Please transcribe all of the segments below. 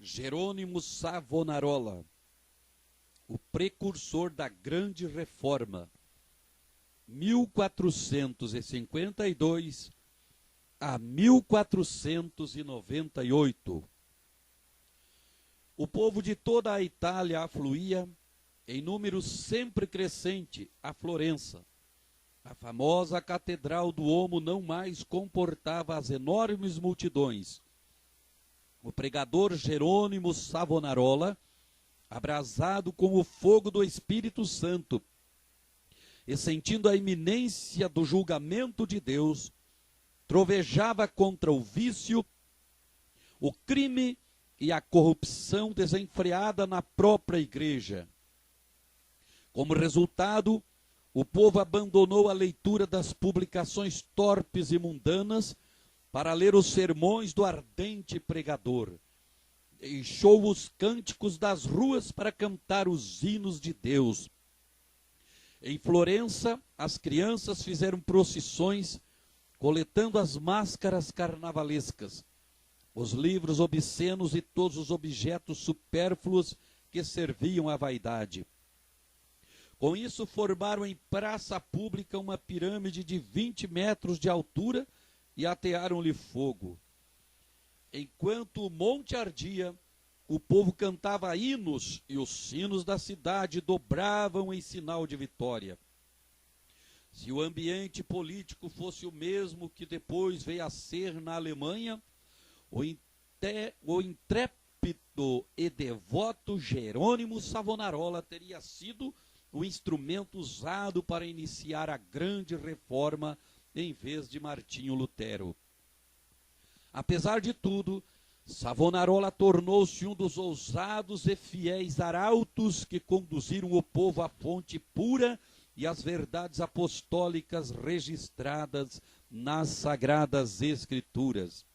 Jerônimo Savonarola, o precursor da Grande Reforma, 1452 a 1498. O povo de toda a Itália afluía, em número sempre crescente, a Florença. A famosa Catedral do Duomo não mais comportava as enormes multidões. O pregador Jerônimo Savonarola, abrasado com o fogo do Espírito Santo, e sentindo a iminência do julgamento de Deus, trovejava contra o vício, o crime e a corrupção desenfreada na própria igreja. Como resultado, o povo abandonou a leitura das publicações torpes e mundanas para ler os sermões do ardente pregador. Deixou os cânticos das ruas para cantar os hinos de Deus. Em Florença, as crianças fizeram procissões, coletando as máscaras carnavalescas, os livros obscenos e todos os objetos supérfluos que serviam à vaidade. Com isso, formaram em praça pública uma pirâmide de 20 metros de altura e atearam-lhe fogo. Enquanto o monte ardia, o povo cantava hinos e os sinos da cidade dobravam em sinal de vitória. Se o ambiente político fosse o mesmo que depois veio a ser na Alemanha, o intrépido e devoto Jerônimo Savonarola teria sido o instrumento usado para iniciar a grande reforma em vez de Martinho Lutero. Apesar de tudo, Savonarola tornou-se um dos ousados e fiéis arautos que conduziram o povo à fonte pura e às verdades apostólicas registradas nas Sagradas Escrituras.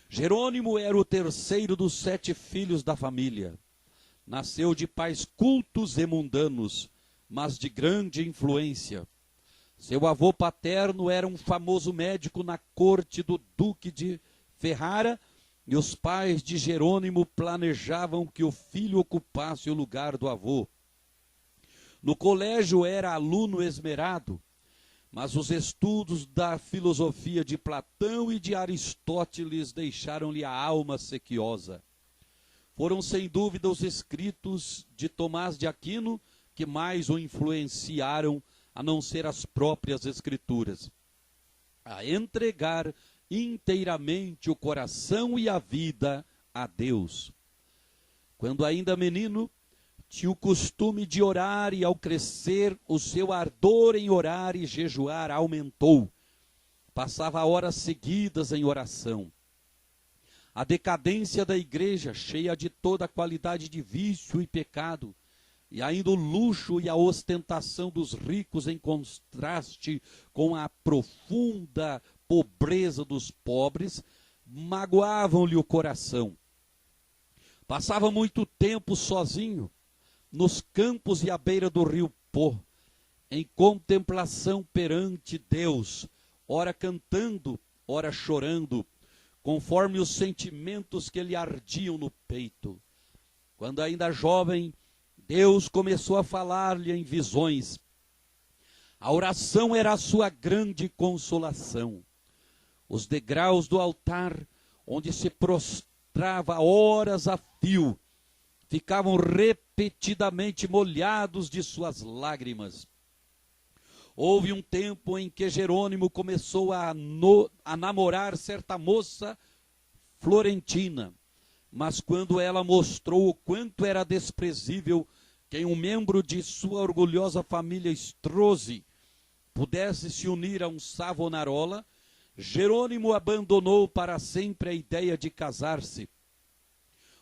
Jerônimo era o terceiro dos 7 filhos da família. Nasceu de pais cultos e mundanos, mas de grande influência. Seu avô paterno era um famoso médico na corte do Duque de Ferrara, e os pais de Jerônimo planejavam que o filho ocupasse o lugar do avô. No colégio era aluno esmerado, mas os estudos da filosofia de Platão e de Aristóteles deixaram-lhe a alma sequiosa. Foram sem dúvida os escritos de Tomás de Aquino que mais o influenciaram, a não ser as próprias escrituras, a entregar inteiramente o coração e a vida a Deus. Quando ainda menino, tinha o costume de orar e ao crescer o seu ardor em orar e jejuar aumentou. Passava horas seguidas em oração. A decadência da igreja, cheia de toda a qualidade de vício e pecado, e ainda o luxo e a ostentação dos ricos em contraste com a profunda pobreza dos pobres, magoavam-lhe o coração. Passava muito tempo sozinho, nos campos e à beira do rio Pô, em contemplação perante Deus, ora cantando, ora chorando, conforme os sentimentos que lhe ardiam no peito. Quando ainda jovem, Deus começou a falar-lhe em visões. A oração era a sua grande consolação. Os degraus do altar, onde se prostrava horas a fio, ficavam repetidamente molhados de suas lágrimas. Houve um tempo em que Jerônimo começou a namorar certa moça florentina, mas quando ela mostrou o quanto era desprezível que um membro de sua orgulhosa família Strozzi pudesse se unir a um Savonarola, Jerônimo abandonou para sempre a ideia de casar-se.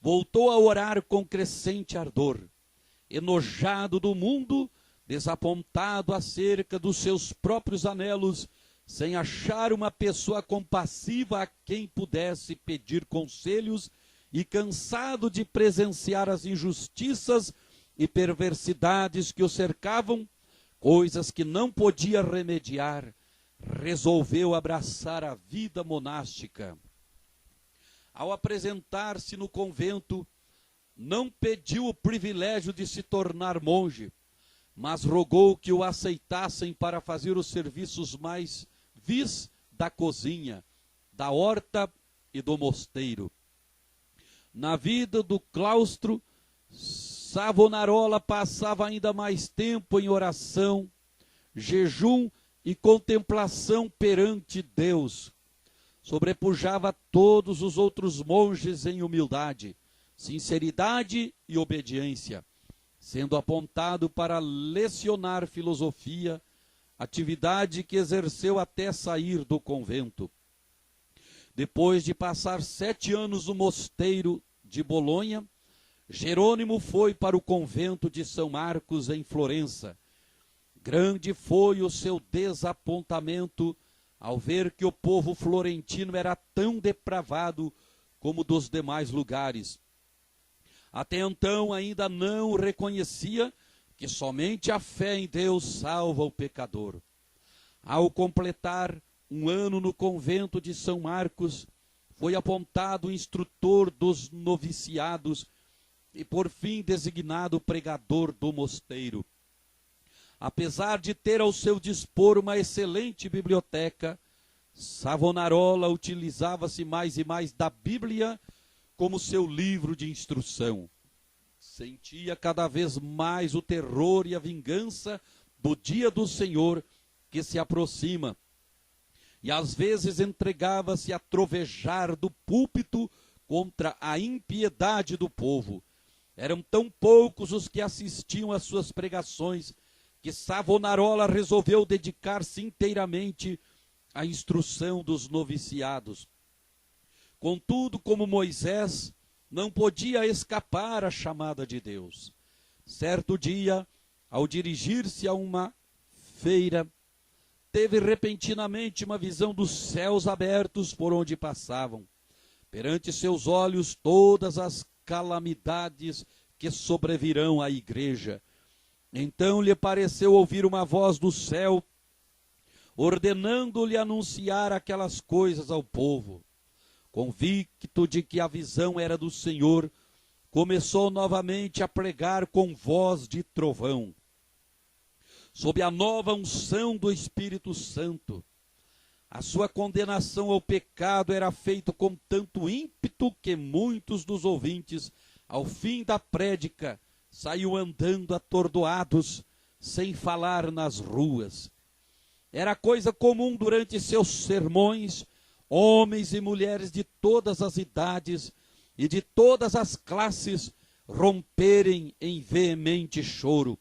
Voltou a orar com crescente ardor. Enojado do mundo, desapontado acerca dos seus próprios anelos, sem achar uma pessoa compassiva a quem pudesse pedir conselhos e cansado de presenciar as injustiças e perversidades que o cercavam, coisas que não podia remediar, resolveu abraçar a vida monástica. ao apresentar-se no convento, não pediu o privilégio de se tornar monge, mas rogou que o aceitassem para fazer os serviços mais vis da cozinha, da horta e do mosteiro. Na vida do claustro, Savonarola passava ainda mais tempo em oração, jejum e contemplação perante Deus. Sobrepujava todos os outros monges em humildade, sinceridade e obediência, sendo apontado para lecionar filosofia, atividade que exerceu até sair do convento. Depois de passar 7 anos no mosteiro de Bolonha, Jerônimo foi para o convento de São Marcos, em Florença. Grande foi o seu desapontamento ao ver que o povo florentino era tão depravado como dos demais lugares. Até então ainda não reconhecia que somente a fé em Deus salva o pecador. Ao completar 1 ano no convento de São Marcos, foi apontado instrutor dos noviciados e por fim designado pregador do mosteiro. Apesar de ter ao seu dispor uma excelente biblioteca, Savonarola utilizava-se mais e mais da Bíblia como seu livro de instrução. Sentia cada vez mais o terror e a vingança do dia do Senhor que se aproxima, e às vezes entregava-se a trovejar do púlpito contra a impiedade do povo. Eram tão poucos os que assistiam às suas pregações que Savonarola resolveu dedicar-se inteiramente à instrução dos noviciados. Contudo, como Moisés, não podia escapar à chamada de Deus. Certo dia, ao dirigir-se a uma feira, teve repentinamente uma visão dos céus abertos por onde passavam. Perante seus olhos todas as calamidades que sobrevirão à igreja. Então lhe pareceu ouvir uma voz do céu, ordenando-lhe anunciar aquelas coisas ao povo. Convicto de que a visão era do Senhor, começou novamente a pregar com voz de trovão, sob a nova unção do Espírito Santo. A sua condenação ao pecado era feita com tanto ímpeto que muitos dos ouvintes, ao fim da prédica, saiu andando atordoados, sem falar nas ruas. Era coisa comum durante seus sermões, homens e mulheres de todas as idades e de todas as classes romperem em veemente choro.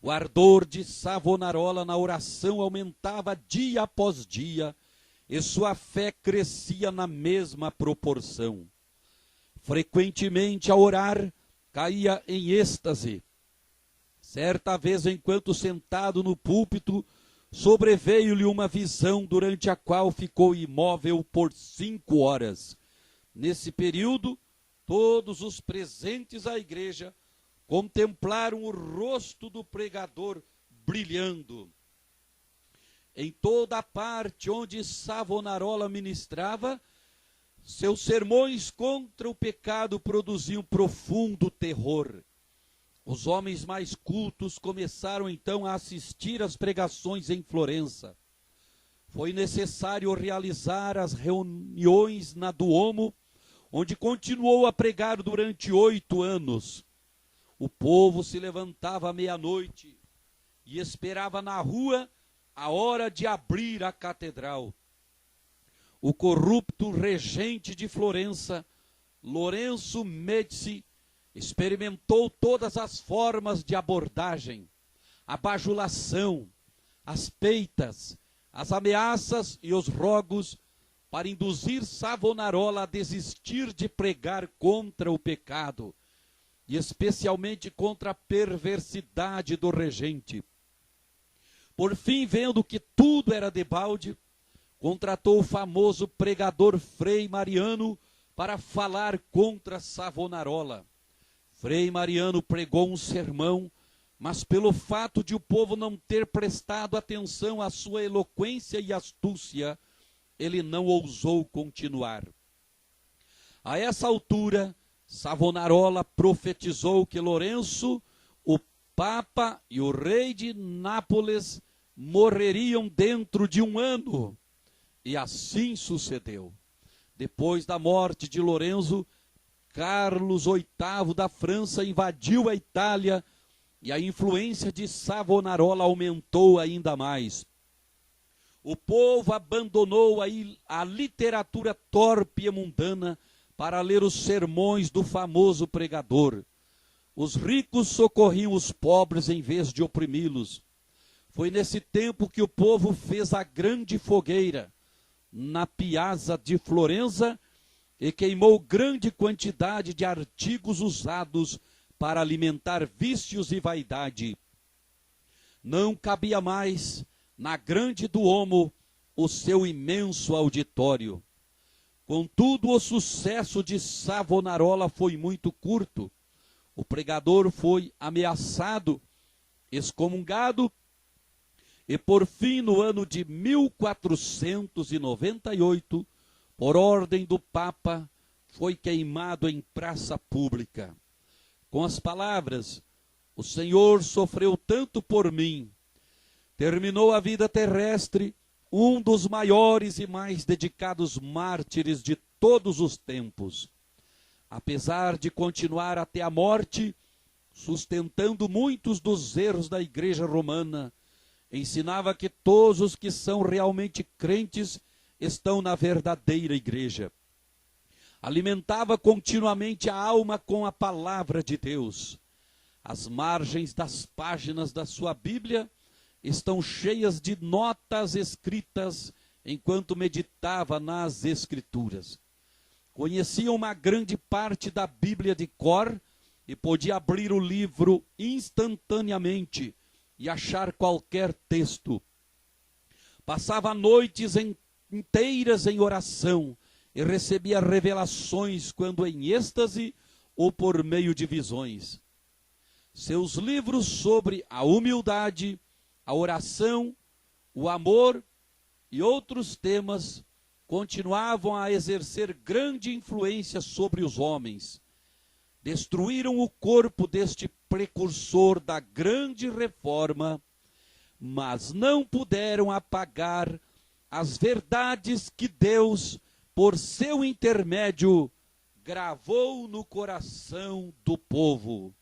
O ardor de Savonarola na oração aumentava dia após dia, e sua fé crescia na mesma proporção. Frequentemente, ao orar, caía em êxtase. Certa vez, enquanto sentado no púlpito, sobreveio-lhe uma visão durante a qual ficou imóvel por 5 horas. Nesse período, todos os presentes à igreja contemplaram o rosto do pregador brilhando. Em toda a parte onde Savonarola ministrava, seus sermões contra o pecado produziam profundo terror. Os homens mais cultos começaram então a assistir às pregações em Florença. Foi necessário realizar as reuniões na Duomo, onde continuou a pregar durante 8 anos. O povo se levantava à meia-noite e esperava na rua a hora de abrir a catedral. O corrupto regente de Florença, Lourenço Médici, experimentou todas as formas de abordagem, a bajulação, as peitas, as ameaças e os rogos para induzir Savonarola a desistir de pregar contra o pecado, e especialmente contra a perversidade do regente. Por fim, vendo que tudo era debalde, contratou o famoso pregador Frei Mariano para falar contra Savonarola. Frei Mariano pregou um sermão, mas pelo fato de o povo não ter prestado atenção à sua eloquência e astúcia, ele não ousou continuar. A essa altura, Savonarola profetizou que Lourenço, o Papa e o rei de Nápoles morreriam dentro de um ano. E assim sucedeu. Depois da morte de Lourenço, Carlos VIII da França invadiu a Itália e a influência de Savonarola aumentou ainda mais. O povo abandonou a literatura torpe e mundana para ler os sermões do famoso pregador. Os ricos socorriam os pobres em vez de oprimi-los. Foi nesse tempo que o povo fez a grande fogueira na Piazza de Florença e queimou grande quantidade de artigos usados para alimentar vícios e vaidade. Não cabia mais na grande Duomo o seu imenso auditório. Contudo, o sucesso de Savonarola foi muito curto. O pregador foi ameaçado, excomungado, e por fim, no ano de 1498, por ordem do Papa, foi queimado em praça pública. Com as palavras: "O Senhor sofreu tanto por mim", terminou a vida terrestre um dos maiores e mais dedicados mártires de todos os tempos. Apesar de continuar até a morte, sustentando muitos dos erros da Igreja Romana, ensinava que todos os que são realmente crentes estão na verdadeira igreja. Alimentava continuamente a alma com a palavra de Deus. As margens das páginas da sua Bíblia estão cheias de notas escritas enquanto meditava nas Escrituras. Conhecia uma grande parte da Bíblia de cor e podia abrir o livro instantaneamente e achar qualquer texto. Passava noites inteiras em oração e recebia revelações quando em êxtase ou por meio de visões. Seus livros sobre a humildade, a oração, o amor e outros temas continuavam a exercer grande influência sobre os homens. Destruíram o corpo deste precursor da grande reforma, mas não puderam apagar as verdades que Deus, por seu intermédio, gravou no coração do povo.